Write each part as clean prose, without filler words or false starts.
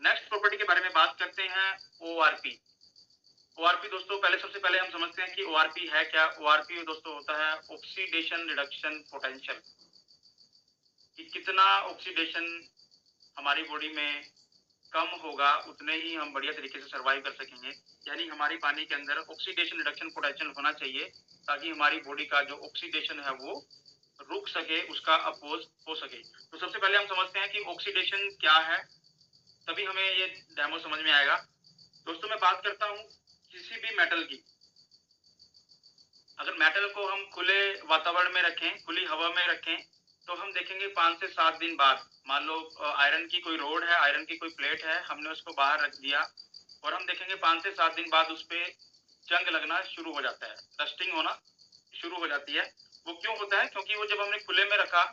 Next property के बारे में बात करते हैं, ओआरपी। ओआरपी दोस्तों, सबसे पहले हम समझते हैं कि ओआरपी है क्या। ओआरपी दोस्तों होता है ऑक्सीडेशन रिडक्शन पोटेंशियल, कि कितना ऑक्सीडेशन हमारी बॉडी में कम होगा उतने ही हम बढ़िया तरीके से सर्वाइव कर सकेंगे। यानी हमारी पानी के अंदर ऑक्सीडेशन रिडक्शन पोटेंशियल होना चाहिए ताकि हमारी बॉडी का जो ऑक्सीडेशन है वो रुक सके, उसका अपोज हो सके। तो सबसे पहले हम समझते हैं कि ऑक्सीडेशन क्या है, तभी हमें ये डेमो समझ में आएगा। दोस्तों मैं बात करता हूँ किसी भी मेटल की। अगर मेटल को हम खुले वातावरण में रखें, खुली हवा में रखें, तो हम देखेंगे 5 से 7 दिन बाद, मान लो आयरन की कोई रोड है, आयरन की कोई प्लेट है, हमने उसको बाहर रख दिया और हम देखेंगे 5 से 7 दिन बाद उस पर जंग लगना शुरू हो जाता है, रस्टिंग होना शुरू हो जाती है। वो क्यों होता है? क्योंकि वो जब हमने खुले में रखा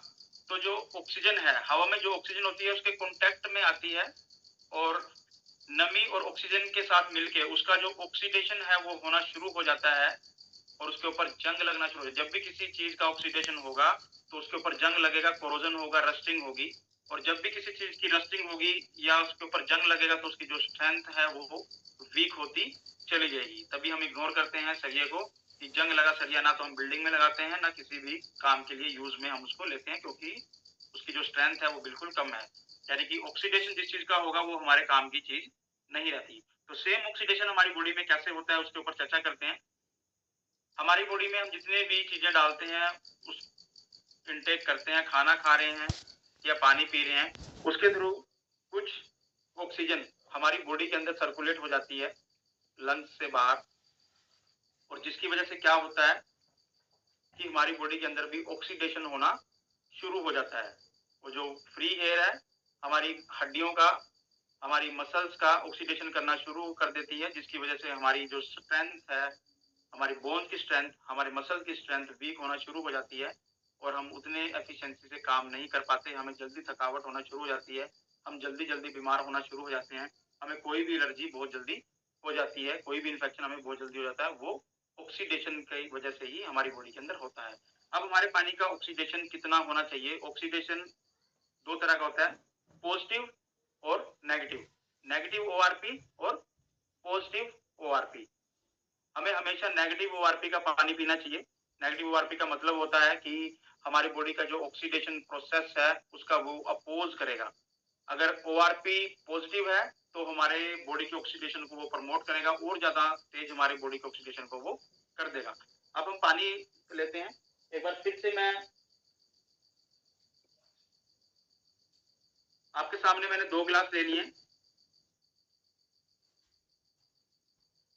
तो जो ऑक्सीजन है, हवा में जो ऑक्सीजन होती है उसके कॉन्टेक्ट में आती है और नमी और ऑक्सीजन के साथ मिलके उसका जो ऑक्सीडेशन है वो होना शुरू हो जाता है और उसके ऊपर जंग लगना शुरू हो। जब भी किसी चीज का ऑक्सीडेशन होगा तो उसके ऊपर जंग लगेगा, कोरोजन होगा, रस्टिंग होगी। और जब भी किसी चीज की रस्टिंग होगी या उसके ऊपर जंग लगेगा तो उसकी जो स्ट्रेंथ है वो वीक होती चली जाएगी। तभी हम इग्नोर करते हैं सरिये को, कि जंग लगा सरिया ना तो हम बिल्डिंग में लगाते हैं ना किसी भी काम के लिए यूज में हम उसको लेते हैं, क्योंकि उसकी जो स्ट्रेंथ है वो बिल्कुल कम है। यानी कि ऑक्सीडेशन जिस चीज का होगा वो हमारे काम की चीज नहीं रहती। तो सेम ऑक्सीडेशन हमारी बॉडी में कैसे होता है उसके ऊपर चर्चा करते हैं। हमारी बॉडी में हम जितने भी चीजें डालते हैं, उस इनटेक करते हैं, खाना खा रहे हैं या पानी पी रहे हैं, उसके थ्रू कुछ ऑक्सीजन हमारी बॉडी के अंदर सर्कुलेट हो जाती है लंग्स से बाहर, और जिसकी वजह से क्या होता है कि हमारी बॉडी के अंदर भी ऑक्सीडेशन होना शुरू हो जाता है। वो जो फ्री एयर है हमारी हड्डियों का, हमारी मसल्स का ऑक्सीडेशन करना शुरू कर देती है, जिसकी वजह से हमारी जो स्ट्रेंथ है, हमारी बोन की स्ट्रेंथ, हमारे मसल की स्ट्रेंथ वीक होना शुरू हो जाती है और हम उतने एफिशिएंसी से काम नहीं कर पाते। हमें जल्दी थकावट होना शुरू हो जाती है, हम जल्दी जल्दी बीमार होना शुरू हो जाते हैं, हमें कोई भी एलर्जी बहुत जल्दी हो जाती है, कोई भी इन्फेक्शन हमें बहुत जल्दी हो जाता है। वो ऑक्सीडेशन की वजह से ही हमारी बॉडी के अंदर होता है। अब हमारे पानी का ऑक्सीडेशन कितना होना चाहिए? ऑक्सीडेशन दो तरह का होता है, पॉजिटिव और नेगेटिव। नेगेटिव ओआरपी और पॉजिटिव ओआरपी। हमें हमेशा नेगेटिव ओआरपी का पानी पीना चाहिए। नेगेटिव ओआरपी का मतलब होता है कि हमारी बॉडी का जो ऑक्सीडेशन प्रोसेस है उसका वो अपोज करेगा। अगर ओआरपी पॉजिटिव है तो हमारे बॉडी के ऑक्सीडेशन को वो प्रमोट करेगा और ज्यादा तेज हमारी बॉडी के ऑक्सीडेशन को वो कर देगा। अब हम पानी लेते हैं, एक बार फिर से मैं आपके सामने, मैंने 2 गिलास ले लिए।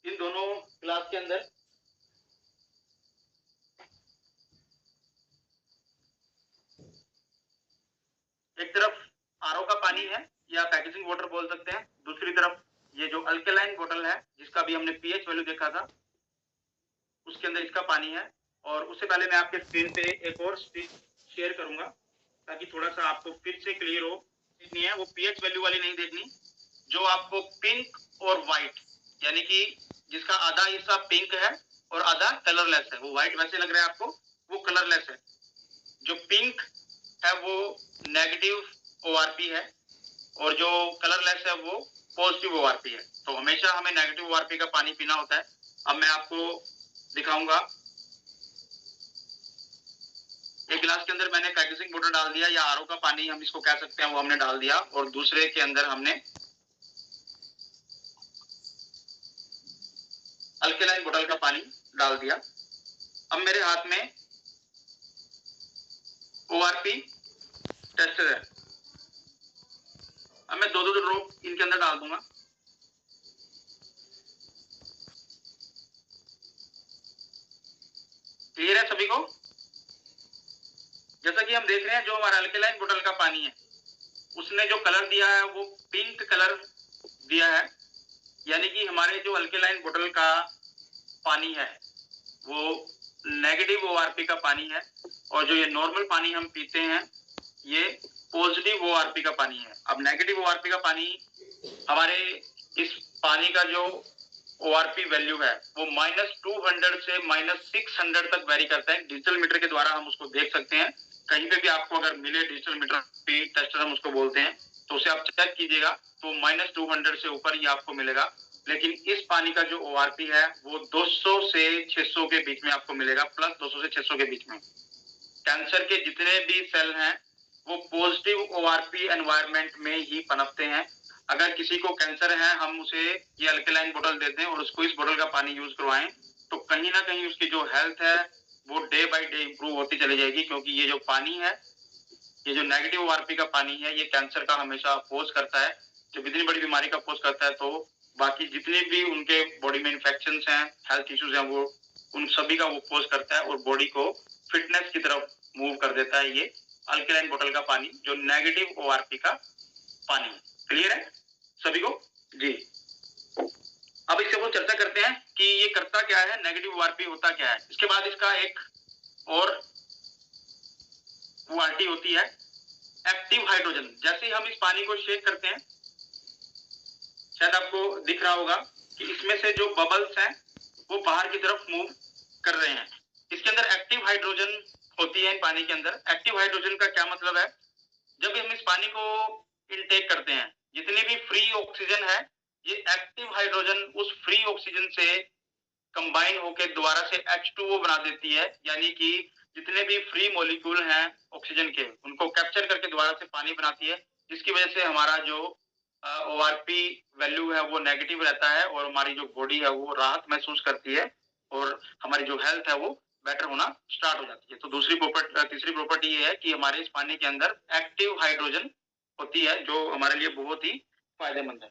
इन दोनों गिलास के अंदर एक तरफ आरओ का पानी है या पैकेजिंग वाटर बोल सकते हैं, दूसरी तरफ ये जो अल्कलाइन बोतल है जिसका भी हमने पीएच वैल्यू देखा था उसके अंदर इसका पानी है। और उससे पहले मैं आपके स्क्रीन पे एक और शेयर करूंगा ताकि थोड़ा सा आपको फिर से क्लियर हो। देखनी है वो पीएच वैल्यू वाली नहीं देखनी, जो आपको पिंक और व्हाइट, यानी कि जिसका आधा हिस्सा पिंक है और आधा कलरलेस है। वो व्हाइट वैसे लग रहा है आपको, वो कलरलेस है। जो पिंक है वो नेगेटिव ओआरपी है और जो कलरलेस है वो पॉजिटिव ओआरपी है। तो हमेशा हमें नेगेटिव ओआरपी का पानी पीना होता है। अब मैं आपको दिखाऊंगा, एक गिलास के अंदर मैंने पैकेजिंग वाटर डाल दिया या आरओ का पानी हम इसको कह सकते हैं, वो हमने डाल दिया, और दूसरे के अंदर हमने अल्कलाइन बोतल का पानी डाल दिया। अब मेरे हाथ में ओआरपी टेस्टर है। अब मैं दो ड्रॉप इनके अंदर डाल दूंगा। क्लियर है सभी को? जैसा कि हम देख रहे हैं जो हमारा अल्कलाइन बोतल का पानी है उसने जो कलर दिया है वो पिंक कलर दिया है, यानी कि हमारे जो अल्कलाइन बोतल का पानी है वो नेगेटिव ओआरपी का पानी है और जो ये नॉर्मल पानी हम पीते हैं ये पॉजिटिव ओआरपी का पानी है। अब नेगेटिव ओआरपी का पानी, हमारे इस पानी का जो ओआरपी वैल्यू है वो -200 से -600 तक वेरी करता है। डिजिटल मीटर के द्वारा हम उसको देख सकते हैं, कहीं पे भी आपको अगर मिले डिजिटल मीटर टेस्टर हम उसको बोलते हैं। तो उसे आप चेक कीजिएगा, तो -200 से ऊपर ही आपको मिलेगा। लेकिन इस पानी का जो ORP है वो 200 से 600 के बीच में आपको मिलेगा, प्लस 200 से 600 के बीच में। कैंसर के जितने भी सेल हैं वो पॉजिटिव ORP एनवायरनमेंट में ही पनपते हैं। अगर किसी को कैंसर है, हम उसे ये अल्कलाइन बोतल देते हैं और उसको इस बोतल का पानी यूज करवाएं, तो कहीं ना कहीं उसकी जो हेल्थ है वो डे बाय डे इंप्रूव होती चली जाएगी, क्योंकि ये जो पानी है, ये जो नेगेटिव ORP का पानी है, ये कैंसर का हमेशा अपोज करता है। जब इतनी बड़ी बीमारी का अपोज करता है तो बाकी जितने भी उनके बॉडी में इन्फेक्शन हैं, हेल्थ इश्यूज हैं, वो उन सभी का वो अपोज करता है और बॉडी को फिटनेस की तरफ मूव कर देता है। ये अल्कलाइन बोतल का पानी जो नेगेटिव ORP का पानी है। क्लियर है सभी को? जी। अब इसके ऊपर चर्चा करते हैं कि ये करता क्या है, नेगेटिव ORP होता क्या है। इसके बाद इसका एक और ORT होती है एक्टिव हाइड्रोजन। जैसे ही हम इस पानी को शेक करते हैं, शायद आपको दिख रहा होगा कि इसमें से जो बबल्स हैं वो बाहर की तरफ मूव कर रहे हैं। इसके अंदर एक्टिव हाइड्रोजन होती है। इन पानी के अंदर एक्टिव हाइड्रोजन का क्या मतलब है? जब हम इस पानी को इनटेक करते हैं, जितनी भी फ्री ऑक्सीजन है, ये एक्टिव हाइड्रोजन उस फ्री ऑक्सीजन से कंबाइन होकर दोबारा से H2O बना देती है। यानी कि जितने भी फ्री मॉलिक्यूल हैं ऑक्सीजन के, उनको कैप्चर करके दोबारा से पानी बनाती है, जिसकी वजह से हमारा जो ORP वैल्यू है वो नेगेटिव रहता है और हमारी जो बॉडी है वो राहत महसूस करती है और हमारी जो हेल्थ है वो बेटर होना स्टार्ट हो जाती है। तो तीसरी प्रॉपर्टी ये है कि हमारे इस पानी के अंदर एक्टिव हाइड्रोजन होती है, जो हमारे लिए बहुत ही फायदेमंद है।